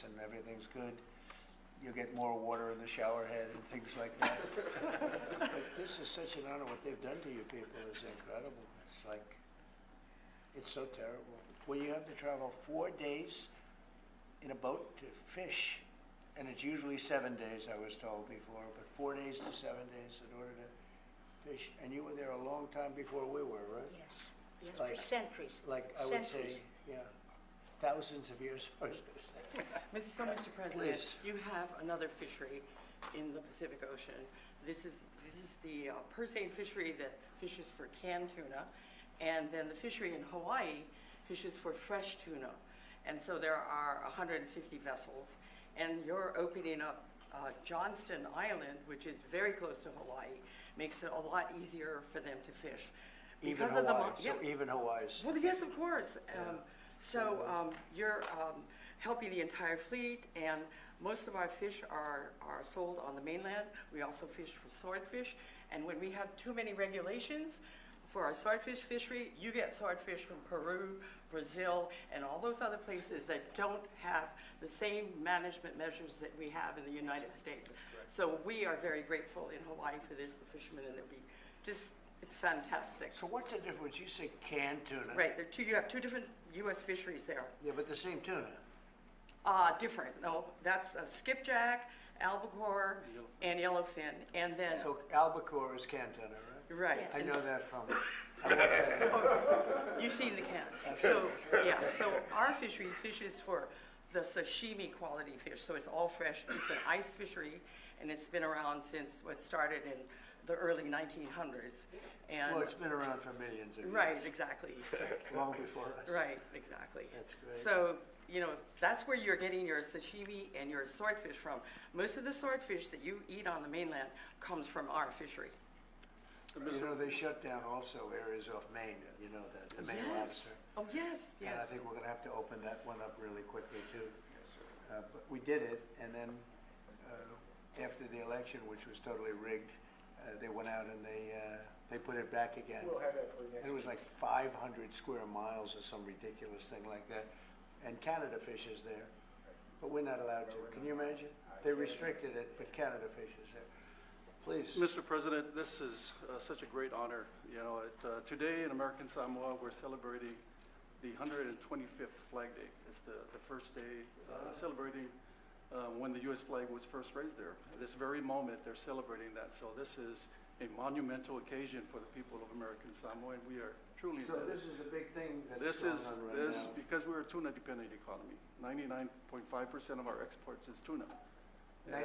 nice and everything's good, you'll get more water in the shower head and things like that. But this is such an honor. What they've done to you people is incredible. It's like, it's so terrible. When you have to travel 4 days in a boat to fish, and it's usually 7 days, I was told before, but 4 days to 7 days in order to fish. And you were there a long time before we were, right? Yes, yes, Like- for centuries. Like I would say, yeah, thousands of years, I was going to say. Mr. President, Please. you have another fishery in the Pacific Ocean. This is the Persane fishery that fishes for canned tuna, and then the fishery in Hawaii fishes for fresh tuna. And so there are 150 vessels, and you're opening up Johnston Island, which is very close to Hawaii, makes it a lot easier for them to fish. Even Because of the Hawaii, yeah. so even Hawaii's. Well, yes, of course. Yeah. You're helping the entire fleet, and most of our fish are sold on the mainland. We also fish for swordfish, and when we have too many regulations for our swordfish fishery, you get swordfish from Peru, Brazil, and all those other places that don't have the same management measures that we have in the United States. So we are very grateful in Hawaii for this, the fishermen, and it's fantastic. So what's the difference? You say canned tuna. Right, you have two different U.S. fisheries there. Yeah, but the same tuna. Different. No, that's skipjack, albacore, and yellowfin, and then So albacore is canned tuna, right? right. I and know s- that from, I watched that. You've seen the can. So yeah. So our fishery fishes for the sashimi quality fish. So it's all fresh. It's an ice fishery, and it's been around since what started in the early 1900s. And Well, it's been around for millions of years. right, exactly. Long before us. Right, exactly. That's great. So, that's where you're getting your sashimi and your swordfish from. Most of the swordfish that you eat on the mainland comes from our fishery. You know, they shut down also areas off Maine, you know, the Maine lobster. Oh, yes, yes. And I think we're going to have to open that one up really quickly too. But we did it, and then after the election, which was totally rigged, they went out and they put it back again. We'll have that for you next It was like 500 square miles or some ridiculous thing like that. And Canada fishes there, but we're not allowed to. Can you imagine? They restricted it, but Canada fishes there. Please. Mr. President, this is such a great honor. Today in American Samoa, we're celebrating the 125th Flag Day. It's the first day celebrating when the U.S. flag was first raised there. At this very moment, they're celebrating that. So this is a monumental occasion for the people of American Samoa, and we are truly. So this is a big thing that's This going is on right now. because we're a tuna-dependent economy. 99.5% of our exports is tuna. 99.5%?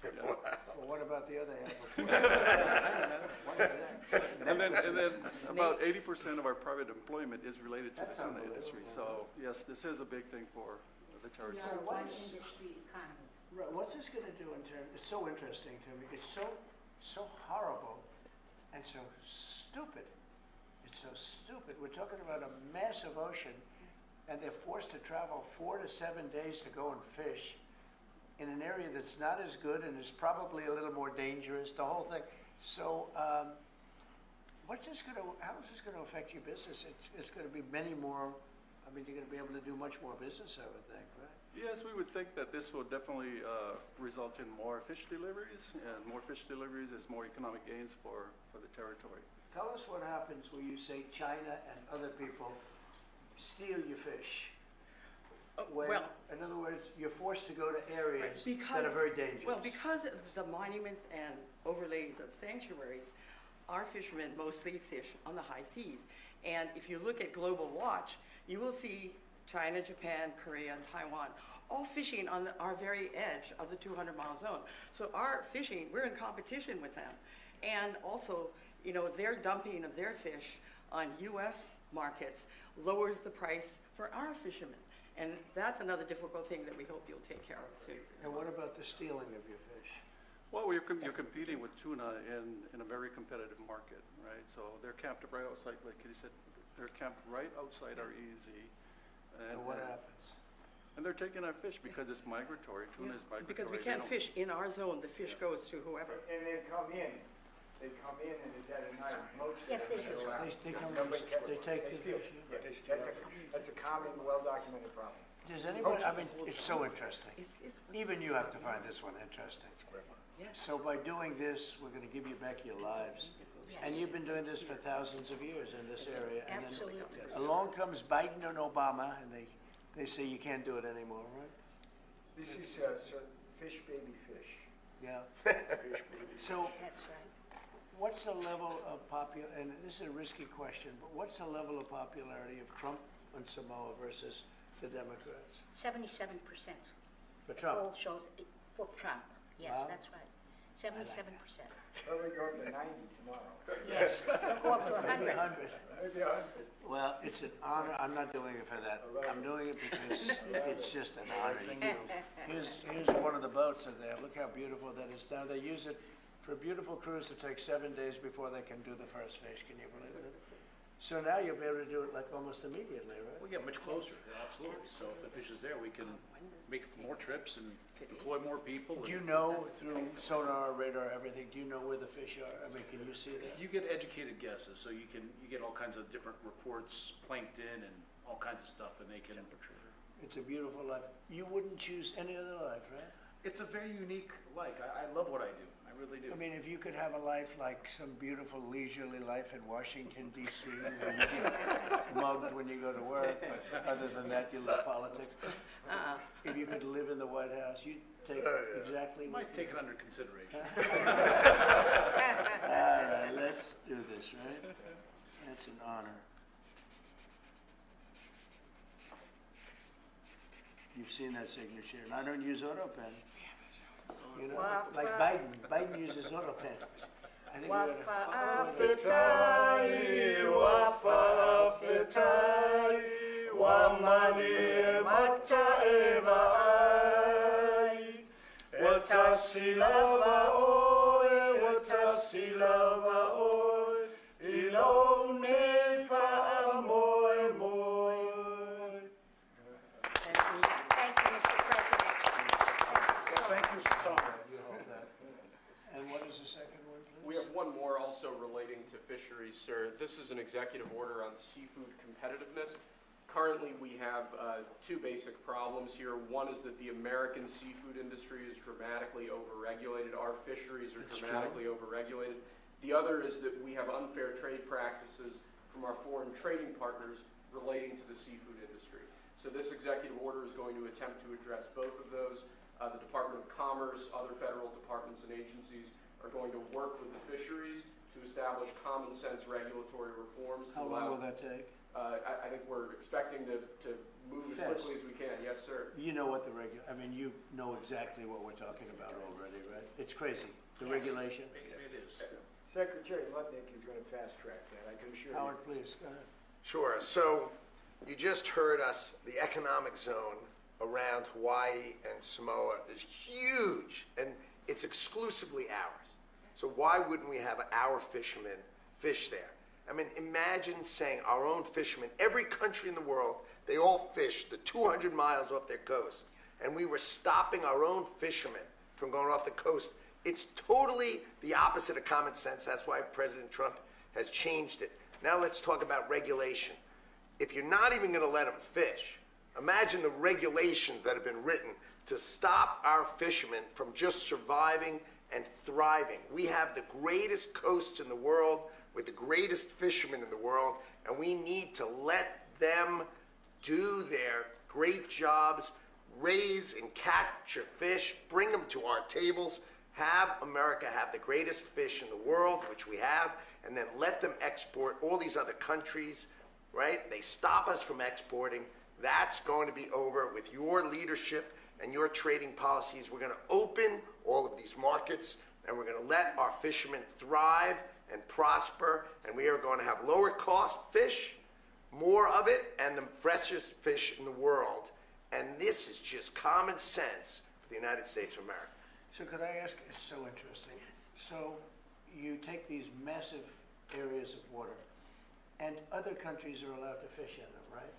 Yeah. Well, what about the other half? And then about 80% of our private employment is related to That's the tuna industry. unbelievable. So yes, this is a big thing for the territory. So what One is- industry economy. Right, what's this going to do in terms, it's so interesting to me, it's so horrible and so stupid. It's so stupid. We're talking about a massive ocean, and they're forced to travel 4 to 7 days to go and fish in an area that's not as good and is probably a little more dangerous, the whole thing. So how is this going to affect your business? It's going to be many more, I mean, you're going to be able to do much more business, I would think, right? Yes, we would think that this will definitely result in more fish deliveries, and more fish deliveries is more economic gains for the territory. Tell us what happens when you say China and other people steal your fish. When, Well, in other words, you're forced to go to areas because, that are very dangerous. Well, because of the monuments and overlays of sanctuaries, our fishermen mostly fish on the high seas. And if you look at Global Watch, you will see China, Japan, Korea, and Taiwan all fishing on our very edge of the 200-mile zone. So our fishing, we're in competition with them. And also, their dumping of their fish on U.S. markets lowers the price for our fishermen. And that's another difficult thing that we hope you'll take care of soon. And what about the stealing of your fish? Well, you're competing with tuna in a very competitive market, right? So they're camped right outside, like you said, they're camped right outside our EEZ. And what happens? And they're taking our fish because it's migratory. Tuna is migratory. Because we They can't don't- fish in our zone, the fish goes to whoever. And they come in and it's at a night. Yes, they do. They come Nobody and catches they it. take They the steal. fish. Yeah, that's a common, well-documented problem. Does anybody, I mean, it's so interesting. It's Even you have to find this one interesting. yes. So by doing this, we're gonna give you back your lives. And you've been doing this for thousands of years in this area. And then Absolutely. along comes Biden and Obama, and they say you can't do it anymore, right? This is fish, baby fish. Yeah. Fish, baby. So That's right. what's the level of and this is a risky question, but what's the level of popularity of Trump on Samoa versus the Democrats? 77%. For Trump? Poll shows for Trump. Yes, Wow. that's right. 77%. Probably go up to 90 tomorrow. Yes, they'll go up to 100. 100. Maybe 100. Well, it's an honor. I'm not doing it for that. I'm doing it because it's just an honor. Here's one of the boats in there. Look how beautiful that is down. They use it for a beautiful cruise that takes 7 days before they can do the first fish. Can you believe it? So now you'll be able to do it like almost immediately, right? We get much closer, absolutely. So if the fish is there, we can make more trips and employ more people. Do you know through sonar, radar, everything, do you know where the fish are? I mean, can you see that? You get educated guesses, so you get all kinds of different reports, plankton and all kinds of stuff, and they can. It's a beautiful life. You wouldn't choose any other life, right? It's a very unique life. I love what I do. I really do. I mean, if you could have a life like some beautiful leisurely life in Washington, D.C., where you get mugged when you go to work, but other than that, you love politics. If you could live in the White House, you'd take exactly what Might take it under consideration. All right, let's do this, right? That's an honor. You've seen that signature, and I don't use AutoPen. You know, like Biden. Biden uses AutoPen. I think we ought to. Wafa'afitai, wafa'afitai, wamani mata'eva'ai, watasilawa'oi, watasilawa'oi, ilone fa'amoy moy. Thank you, Mr. President. Thank you, Summer. You hold that. And what is the second one, please? We have one more also relating to fisheries, sir. This is an executive order on seafood competitiveness. Currently, we have two basic problems here. One is that the American seafood industry is dramatically overregulated. Our fisheries are dramatically overregulated. The other is that we have unfair trade practices from our foreign trading partners relating to the seafood industry. So this executive order is going to attempt to address both of those. The Department of Commerce, other federal departments and agencies are going to work with the fisheries to establish common sense regulatory reforms. How long will that take? I think we're expecting to move as quickly as we can. Yes, sir. You know what I mean, you know exactly what we're talking about already, right? It's crazy. The regulation. It is. Secretary Lutnick is going to fast track that, I can assure you. Howard, please, go ahead. Sure. So you just heard us, the economic zone around Hawaii and Samoa is huge, and it's exclusively ours. So why wouldn't we have our fishermen fish there? I mean, imagine saying our own fishermen, every country in the world, they all fish the 200 miles off their coast, and we were stopping our own fishermen from going off the coast. It's totally the opposite of common sense. That's why President Trump has changed it. Now let's talk about regulation. If you're not even going to let them fish, imagine the regulations that have been written to stop our fishermen from just surviving and thriving. We have the greatest coasts in the world with the greatest fishermen in the world, and we need to let them do their great jobs, raise and capture fish, bring them to our tables, have America have the greatest fish in the world, which we have, and then let them export all these other countries, right? They stop us from exporting. That's going to be over with your leadership and your trading policies. We're going to open all of these markets, and we're going to let our fishermen thrive and prosper, and we are going to have lower cost fish, more of it, and the freshest fish in the world. And this is just common sense for the United States of America. So could I ask, it's so interesting. So you take these massive areas of water, and other countries are allowed to fish in them, right?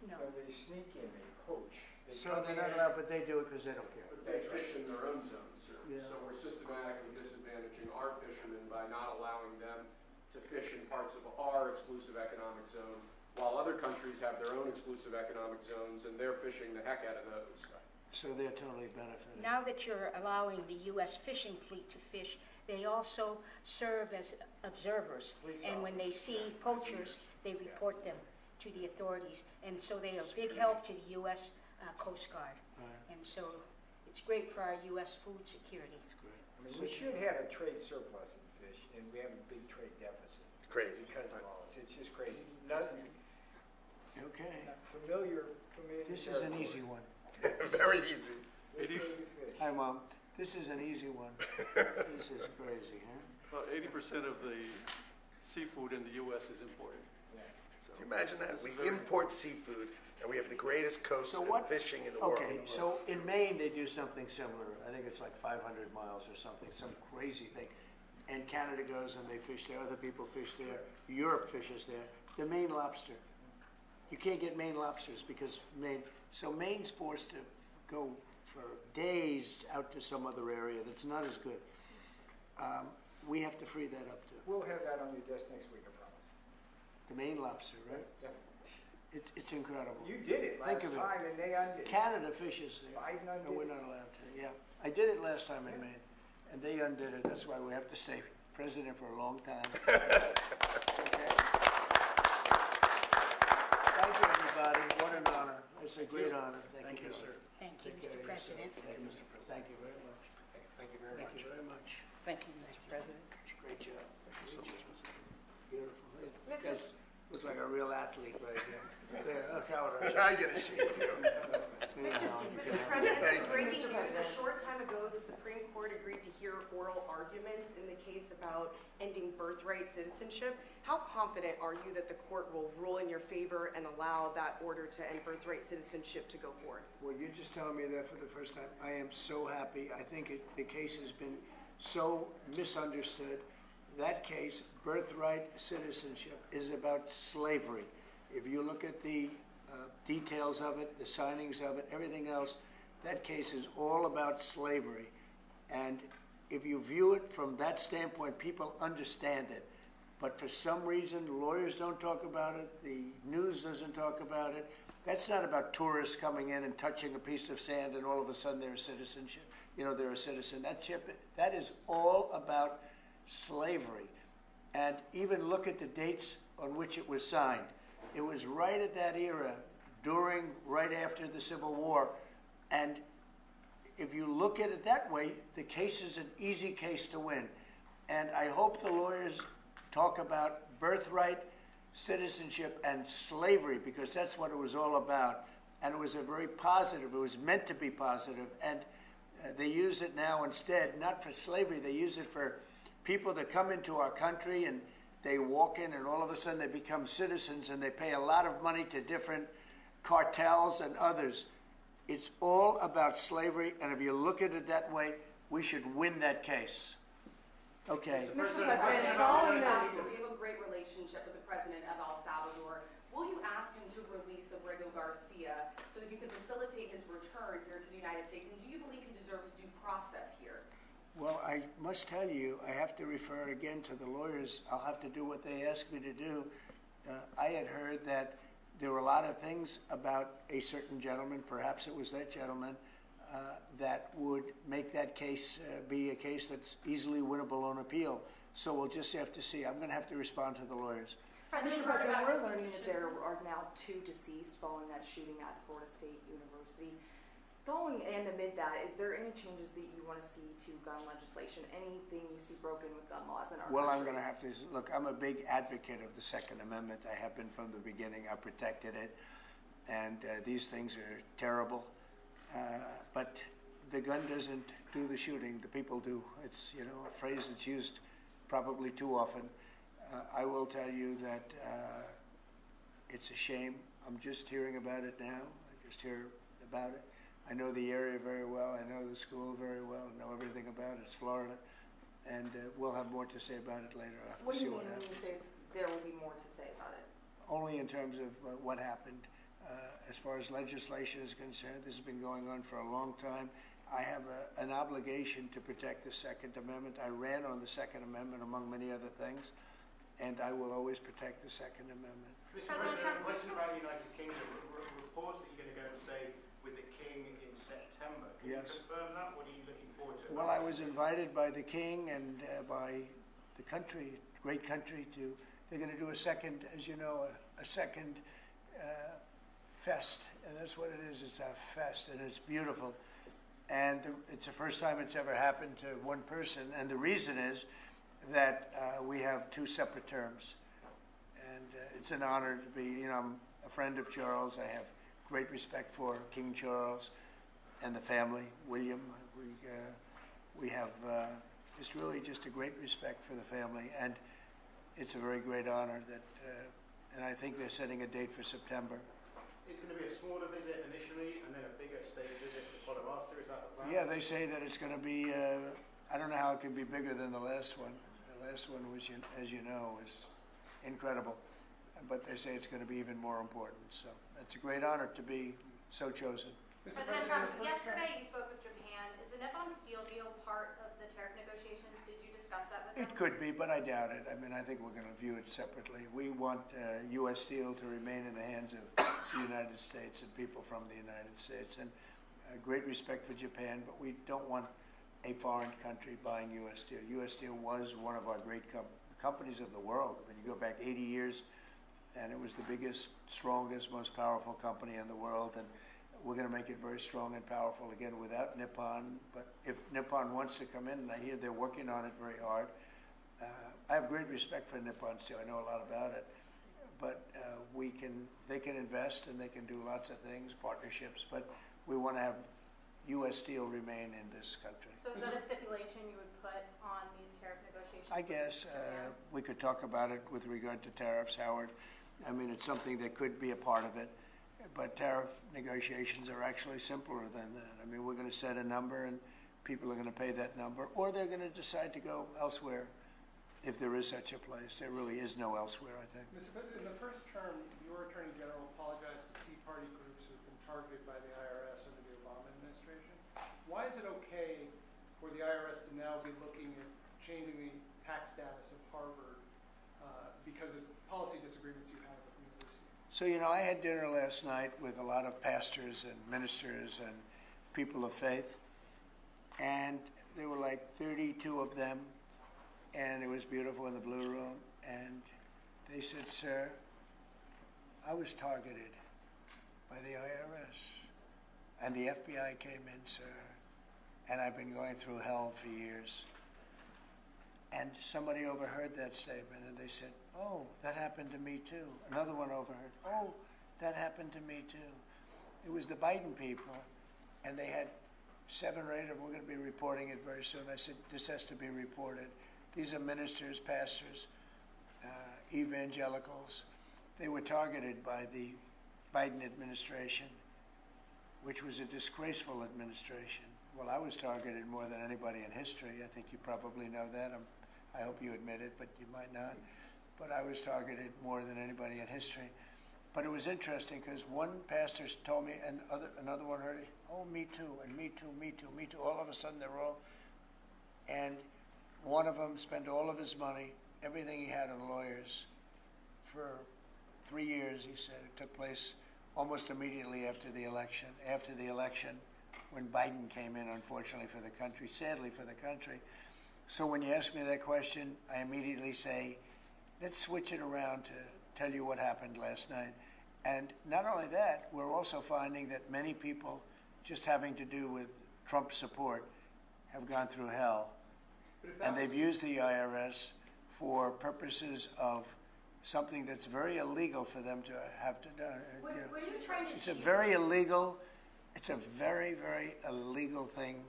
No. They sneak in, they poach. They So come they're in. not allowed, but they do it because they don't care. But they fish in their own zones, sir. Yeah. So we're systematically disadvantaging our fishermen by not allowing them to fish in parts of our exclusive economic zone while other countries have their own exclusive economic zones, and they're fishing the heck out of those. So they're totally benefiting. Now that you're allowing the U.S. fishing fleet to fish, they also serve as observers. And when they see poachers, they report them to the authorities. And so they are a big help to the U.S. Coast Guard. Right. And so it's great for our U.S. food security. It's good. I mean, we should have a trade surplus in fish, and we have a big trade deficit. Crazy. Because of all this. It's just crazy. Nothing, Okay. familiar. This is an easy one. Very easy. Which way you fish? Hi, Mom. This is an easy one. This is crazy, huh? About 80% of the seafood in the U.S. is imported. Yeah. So Can you imagine that? this We is very- import seafood, and we have the greatest coast So and what- fishing in the world. Okay, so in Maine, they do something similar. I think it's like 500 miles or something, some crazy thing. And Canada goes and they fish there, other people fish there, Europe fishes there. The Maine lobster. You can't get Maine lobsters because so Maine's forced to go for days out to some other area that's not as good. We have to free that up too. We'll have that on your desk next week, I promise. The Maine lobster, right? Yeah. It's incredible. You did it last Think of it. time, and they undid it. Canada fishes there. Biden undid No, we're it. not allowed to, yeah. I did it last time in Maine, and they undid it. That's why we have to stay president for a long time. Okay. Thank you, everybody. What an honor. It's a great honor. Thank you, sir. Thank you, Take care Mr. of yourself. President. Thank you, Mr. President. Thank you very much. Thank you very Thank much. you very much. Thank you, Mr. President. Great job. Beautiful. You guys look like a real athlete right here. There, okay, all right. I get a sheet too. Mr. Thank President, you. breaking news, a short time ago, the Supreme Court agreed to hear oral arguments in the case about ending birthright citizenship. How confident are you that the court will rule in your favor and allow that order to end birthright citizenship to go forward? Well, you're just telling me that for the first time. I am so happy. I think the case has been so misunderstood. That case, birthright citizenship, is about slavery. If you look at the details of it, the signings of it, everything else, that case is all about slavery. And if you view it from that standpoint, people understand it. But for some reason, lawyers don't talk about it, the news doesn't talk about it. That's not about tourists coming in and touching a piece of sand and all of a sudden they're a citizenship. They're a citizen. That is all about slavery. And even look at the dates on which it was signed. It was right at that era, right after the Civil War. And if you look at it that way, the case is an easy case to win. And I hope the lawyers talk about birthright, citizenship, and slavery, because that's what it was all about. And it was a very positive, it was meant to be positive. And they use it now instead, not for slavery, they use it for people that come into our country and they walk in and all of a sudden they become citizens and they pay a lot of money to different cartels and others. It's all about slavery, and if you look at it that way, we should win that case. Okay. Mr. President, following that, we have a great relationship with the President of El Salvador. Will you ask him to release Abrego Garcia so that you can facilitate his return here to the United States? And do you believe he deserves due process here? Well, I must tell you, I have to refer again to the lawyers. I'll have to do what they ask me to do. I had heard that there were a lot of things about a certain gentleman, perhaps it was that gentleman, that would make that case be a case that's easily winnable on appeal. So we'll just have to see. I'm going to have to respond to the lawyers. Mr. President, we're learning that there are now 2 deceased following that shooting at Florida State University. Following and amid that, is there any changes that you want to see to gun legislation? Anything you see broken with gun laws in our Well, I'm country? going to have to, look, I'm a big advocate of the Second Amendment. I have been from the beginning. I protected it. And these things are terrible. But the gun doesn't do the shooting. The people do. It's, a phrase that's used probably too often. I will tell you that it's a shame. I'm just hearing about it now. I just hear about it. I know the area very well. I know the school very well. I know everything about it. It's Florida. And we'll have more to say about it later. I'll have What to do see you what mean when happens. you say there will be more to say about it? Only in terms of what happened. As far as legislation is concerned, this has been going on for a long time. I have an obligation to protect the Second Amendment. I ran on the Second Amendment, among many other things. and I will always protect the Second Amendment. Mr. President, question about the United Kingdom. Reports that you're going to go and stay with the King in September. Can Yes. you confirm that? What are you looking forward to? Well, I was invited by the King and by the country, great country, they're going to do a second, as you know, a second fest, and that's what it is. It's a fest, and it's beautiful. And it's the first time it's ever happened to one person, and the reason is that we have two separate terms. And it's an honor to be, I'm a friend of Charles. I have great respect for King Charles and the family, William. We have just a great respect for the family, and it's a very great honor that, and I think they're setting a date for September. It's going to be a smaller visit initially, and then a bigger state visit to follow after. Is that the plan? Yeah, they say that it's going to be, I don't know how it can be bigger than the last one. The last one was, as you know, was incredible. But they say it's going to be even more important. So it's a great honor to be so chosen. President Trump, yesterday you spoke with Japan. Is the Nippon Steel deal part of the tariff negotiations? Did you discuss that with them? It could be, but I doubt it. I mean, I think we're going to view it separately. We want U.S. Steel to remain in the hands of the United States and people from the United States. And great respect for Japan, but we don't want a foreign country buying U.S. Steel. U.S. Steel was one of our great companies of the world. I mean, you go back 80 years, and it was the biggest, strongest, most powerful company in the world. And we're going to make it very strong and powerful again without Nippon. But if Nippon wants to come in, and I hear they're working on it very hard, I have great respect for Nippon Steel. I know a lot about it. But they can invest and they can do lots of things, partnerships. But we want to have U.S. Steel remain in this country. So is that a stipulation you would put on these tariff negotiations? I guess we could talk about it with regard to tariffs, Howard. I mean, it's something that could be a part of it. But tariff negotiations are actually simpler than that. I mean, we're going to set a number, and people are going to pay that number, or they're going to decide to go elsewhere if there is such a place. There really is no elsewhere, I think. Mr. President, in the first term, your Attorney General apologized to Tea Party groups who have been targeted by the IRS under the Obama administration. Why is it okay for the IRS to now be looking at changing the tax status of Harvard because of policy disagreements you have with the university? So, I had dinner last night with a lot of pastors and ministers and people of faith, and there were like 32 of them, and it was beautiful in the Blue Room, and they said, "Sir, I was targeted by the IRS, and the FBI came in, sir, and I've been going through hell for years." And somebody overheard that statement, and they said, "Oh, that happened to me too." Another one overheard, "Oh, that happened to me too." It was the Biden people, and they had 7 or 8 of them. We're going to be reporting it very soon. I said, this has to be reported. These are ministers, pastors, evangelicals. They were targeted by the Biden administration, which was a disgraceful administration. Well, I was targeted more than anybody in history. I think you probably know that. I hope you admit it, but you might not. But I was targeted more than anybody in history. But it was interesting because one pastor told me, and another one heard it, "Oh, me too, and me too, me too, me too." All of a sudden, they're all, and one of them spent all of his money, everything he had on lawyers, for 3 years, he said. It took place almost immediately after the election. After the election, when Biden came in, unfortunately for the country, sadly for the country. So when you ask me that question, I immediately say, let's switch it around to tell you what happened last night. And not only that, we're also finding that many people just having to do with Trump support have gone through hell. And they've used the IRS for purposes of something that's very illegal for them to have to do. What are you trying to It's a achieve? very illegal, it's a very, very illegal thing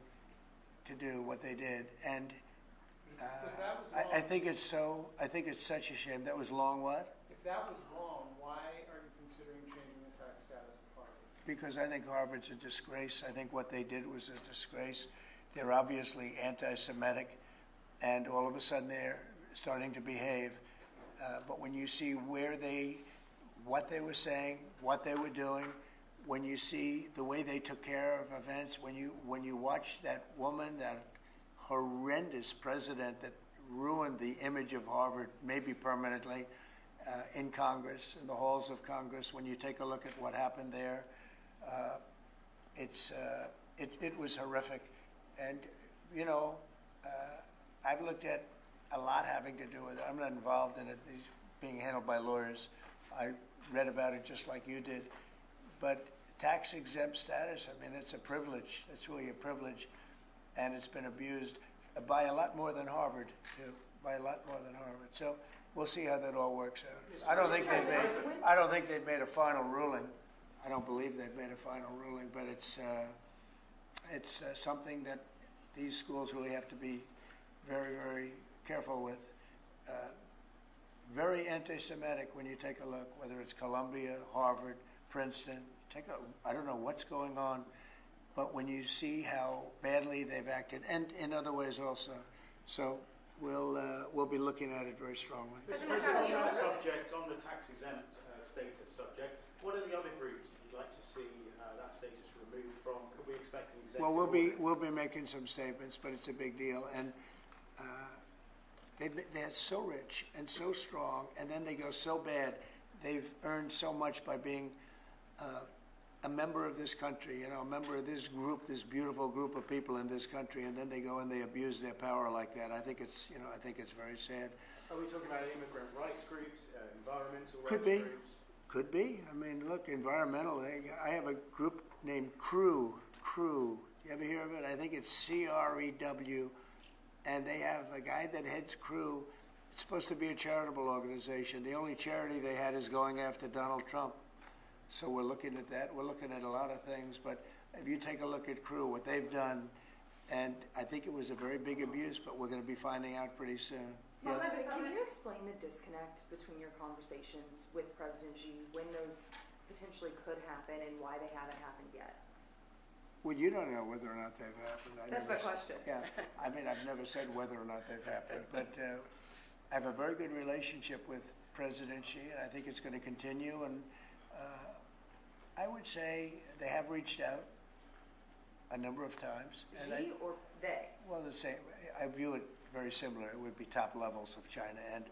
to do what they did. And I think it's such a shame. That was long what? If that was wrong, why are you considering changing the tax status of Harvard? Because I think Harvard's a disgrace. I think what they did was a disgrace. They're obviously anti-Semitic, and all of a sudden they're starting to behave. But when you see what they were saying, what they were doing, when you see the way they took care of events, when you watch that woman, that horrendous president that ruined the image of Harvard, maybe permanently, in Congress, in the halls of Congress. When you take a look at what happened there, it was horrific. And, you know, I've looked at a lot having to do with it. I'm not involved in it. It's being handled by lawyers. I read about it just like you did. But tax exempt status, I mean, it's a privilege. It's really a privilege. And it's been abused by a lot more than Harvard, too. By a lot more than Harvard. So we'll see how that all works out. I don't think they've made a final ruling. I don't believe they've made a final ruling, but it's something that these schools really have to be very, very careful with. Very anti-Semitic when you take a look, whether it's Columbia, Harvard, Princeton. I don't know what's going on, but when you see how badly they've acted, and in other ways also. So we'll be looking at it very strongly. On that subject, on the tax exempt status subject, what are the other groups that you'd like to see that status removed from? Could we expect an executive order? Well, we'll be making some statements, but it's a big deal. And they're so rich and so strong, and then they go so bad. They've earned so much by being a member of this country, you know, a member of this group, this beautiful group of people in this country, and then they go and they abuse their power like that. I think it's, you know, I think it's very sad. Are we talking about immigrant rights groups, environmental rights Could be. groups? Could be. I mean, look, environmental. I have a group named CREW. CREW. You ever hear of it? I think it's CREW. And they have a guy that heads CREW. It's supposed to be a charitable organization. The only charity they had is going after Donald Trump. So we're looking at that. We're looking at a lot of things. But if you take a look at CREW, what they've done, and I think it was a very big abuse, but we're going to be finding out pretty soon. Yeah. Can you explain the disconnect between your conversations with President Xi, when those potentially could happen, and why they haven't happened yet? Well, you don't know whether or not they've happened. That's my question. Yeah. I mean, I've never said whether or not they've happened, but I have a very good relationship with President Xi, and I think it's going to continue. And I would say they have reached out a number of times. Xi or they? Well, the same. I view it very similar. It would be top levels of China. And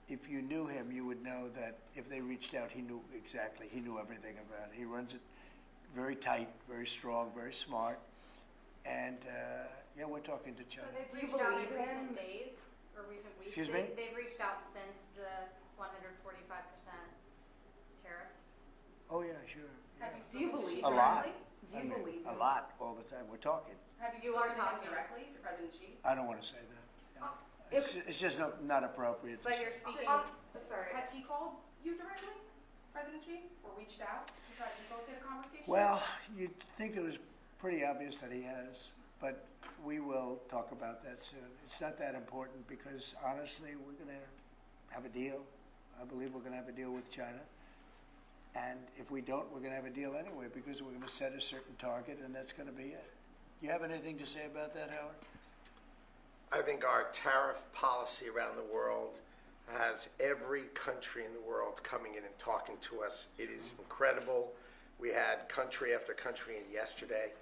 if you knew him, you would know that if they reached out, he knew exactly. He knew everything about it. He runs it very tight, very strong, very smart. And, yeah, we're talking to China. So they've reached out in recent days or recent weeks? Excuse me? They've reached out since the 145% tariffs? Oh, yeah, sure. Do you believe a lot? Do you believe a lot all the time? We're talking. Have you spoken directly to President Xi? I don't want to say that. Yeah. It's just not appropriate. But you're speaking. Sorry. Has he called you directly, President Xi, or reached out to try to facilitate a conversation? Well, you'd think it was pretty obvious that he has, but we will talk about that soon. It's not that important because, honestly, we're going to have a deal. I believe we're going to have a deal with China. And if we don't, we're going to have a deal anyway because we're going to set a certain target, and that's going to be it. You have anything to say about that, Howard? I think our tariff policy around the world has every country in the world coming in and talking to us. It is incredible. We had country after country in yesterday.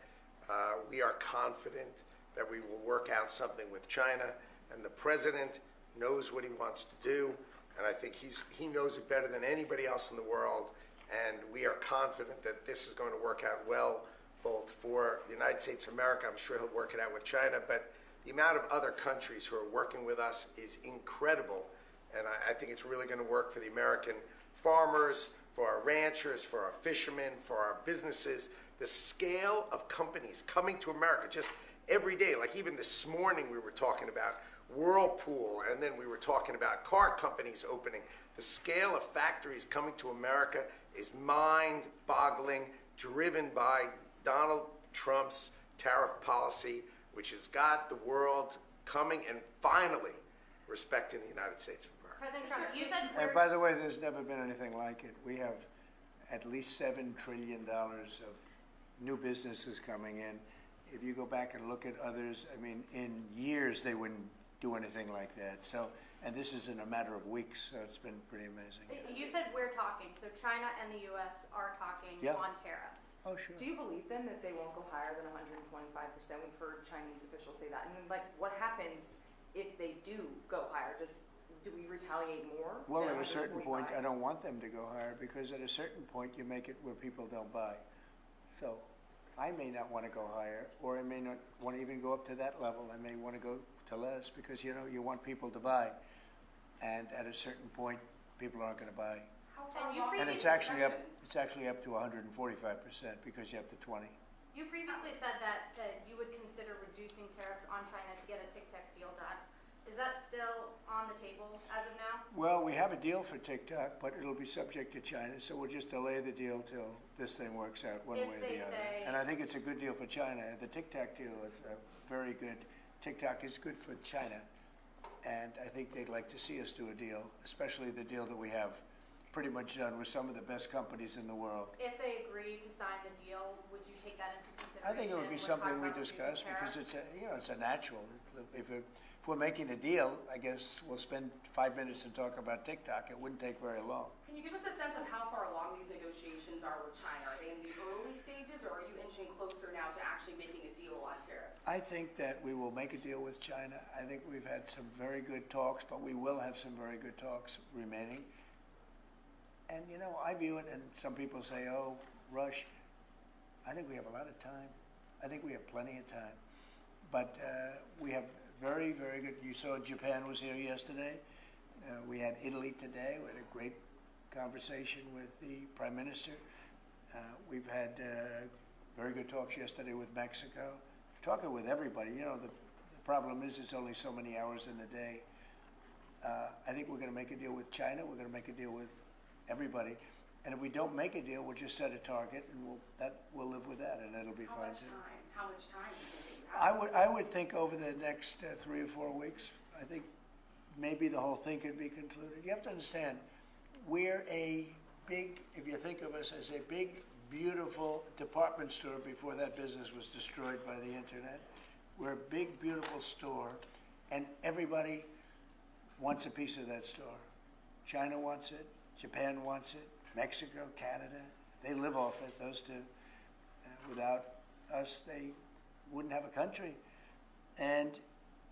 We are confident that we will work out something with China, and the president knows what he wants to do, and I think he knows it better than anybody else in the world, and we are confident that this is going to work out well, both for the United States of America. I'm sure he'll work it out with China, but the amount of other countries who are working with us is incredible, and I think it's really going to work for the American farmers, for our ranchers, for our fishermen, for our businesses. The scale of companies coming to America just every day, like even this morning we were talking about Whirlpool, and then we were talking about car companies opening. The scale of factories coming to America is mind-boggling, driven by Donald Trump's tariff policy, which has got the world coming and finally respecting the United States of America. President Trump, you said And by the way, there's never been anything like it. We have at least $7 trillion of new businesses coming in. If you go back and look at others, I mean, in years they wouldn't do anything like that. So, and this is in a matter of weeks, so it's been pretty amazing. You said we're talking, so China and the U.S. are talking on tariffs. Oh, sure. Do you believe then that they won't go higher than 125%? We've heard Chinese officials say that. And then, like, what happens if they do go higher, do we retaliate more? Well, than at a certain point, 145? I don't want them to go higher, because at a certain point, you make it where people don't buy. So I may not want to go higher, or I may not want to even go up to that level. I may want to go to less, because, you know, you want people to buy. And at a certain point, people aren't going to buy. How far along And are it's these actually up, discussions? it's actually up to 145%, because you have the 20. You previously said that you would consider reducing tariffs on China to get a tic-tac deal done. Is that still on the table as of now? Well, we have a deal for TikTok, but it'll be subject to China, so we'll just delay the deal till this thing works out one If way or they the other. say- And I think it's a good deal for China. The TikTok deal is very good. TikTok is good for China, and I think they'd like to see us do a deal, especially the deal that we have pretty much done with some of the best companies in the world. If they agree to sign the deal, would you take that into consideration? I think it would be when something talking we about reducing discuss, because tariffs? it's a natural. If we're making a deal, I guess we'll spend 5 minutes and talk about TikTok. It wouldn't take very long. Can you give us a sense of how far along these negotiations are with China? Are they in the early stages, or are you inching closer now to actually making a deal on tariffs? I think that we will make a deal with China. I think we've had some very good talks, but we will have some very good talks remaining. And, you know, I view it, and some people say, oh, rush. I think we have a lot of time. I think we have plenty of time. But we have very, very good. You saw Japan was here yesterday. We had Italy today. We had a great conversation with the Prime Minister. We've had very good talks yesterday with Mexico. Talking with everybody. You know, the problem is it's only so many hours in the day. I think we're going to make a deal with China. We're going to make a deal with everybody. And if we don't make a deal, we'll just set a target, and we'll live with that, and it'll be fine too. How much time do you think that you have? I would think over the next 3 or 4 weeks, I think maybe the whole thing could be concluded. You have to understand, we're a big, if you think of us as a big, beautiful department store before that business was destroyed by the internet. We're a big, beautiful store, and everybody wants a piece of that store. China wants it, Japan wants it, Mexico, Canada, they live off it, those two. Without us, they wouldn't have a country. And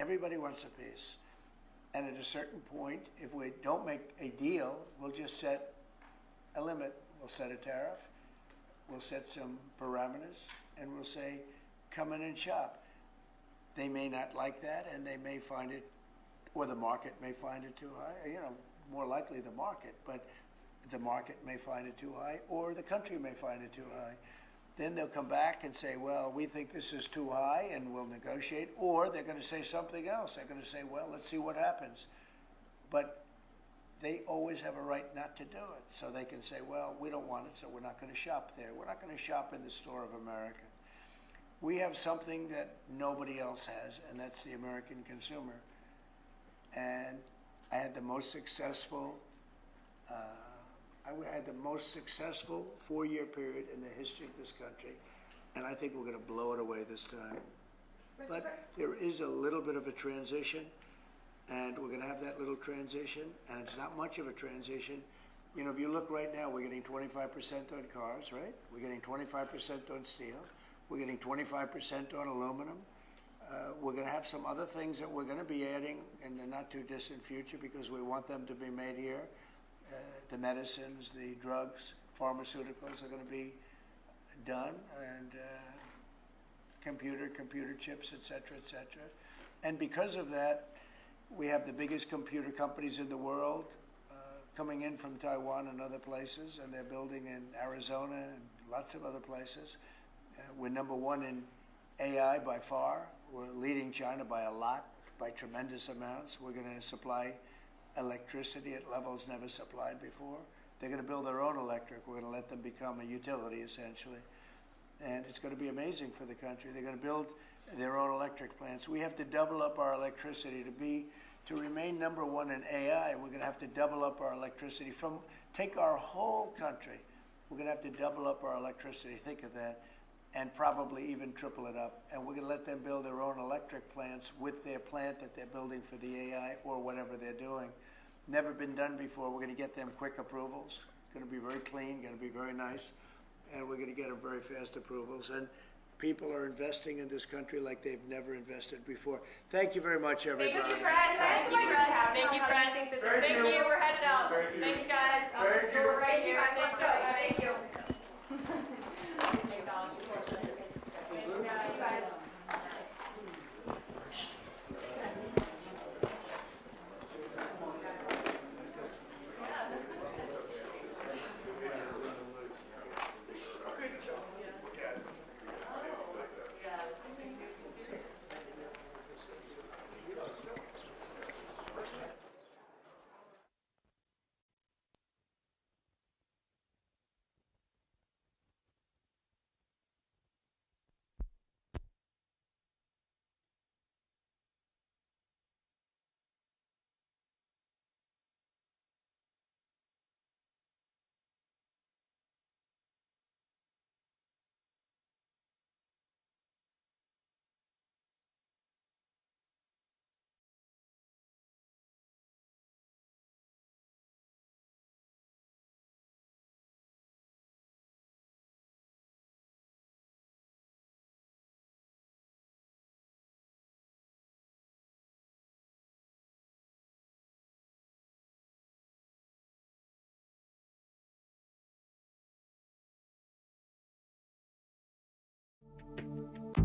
everybody wants a piece. And at a certain point, if we don't make a deal, we'll just set a limit. We'll set a tariff, we'll set some parameters, and we'll say, come in and shop. They may not like that, and they may find it, or the market may find it too high, you know, more likely the market, but the market may find it too high, or the country may find it too high. Then they'll come back and say, well, we think this is too high, and we'll negotiate, or they're going to say something else. They're going to say, well, let's see what happens. But they always have a right not to do it. So they can say, well, we don't want it, so we're not going to shop there. We're not going to shop in the store of America. We have something that nobody else has, and that's the American consumer. And I had the most successful 4-year period in the history of this country, and I think we're going to blow it away this time. But there is a little bit of a transition, and we're going to have that little transition, and it's not much of a transition. You know, if you look right now, we're getting 25% on cars, right? We're getting 25% on steel. We're getting 25% on aluminum. We're going to have some other things that we're going to be adding in the not too distant future because we want them to be made here. The medicines, the drugs, pharmaceuticals are going to be done, and computer chips, et cetera, et cetera. And because of that, we have the biggest computer companies in the world coming in from Taiwan and other places, and they're building in Arizona and lots of other places. We're number one in AI by far. We're leading China by a lot, by tremendous amounts. We're going to supply electricity at levels never supplied before. They're going to build their own electric. We're going to let them become a utility, essentially. And it's going to be amazing for the country. They're going to build their own electric plants. We have to double up our electricity to remain number one in AI. We're going to have to double up our electricity take our whole country. We're going to have to double up our electricity. Think of that. And probably even triple it up. And we're going to let them build their own electric plants with their plant that they're building for the AI or whatever they're doing. Never been done before. We're going to get them quick approvals. It's going to be very clean, going to be very nice. And we're going to get them very fast approvals. And people are investing in this country like they've never invested before. Thank you very much, everybody. Thank you, press. Thank you, press. Thank you, press. Thank you. We're headed out. Thank you, guys. Let's go right here. Let's go. Thank you. Thanks, Alex. Thank you, guys. Thank you.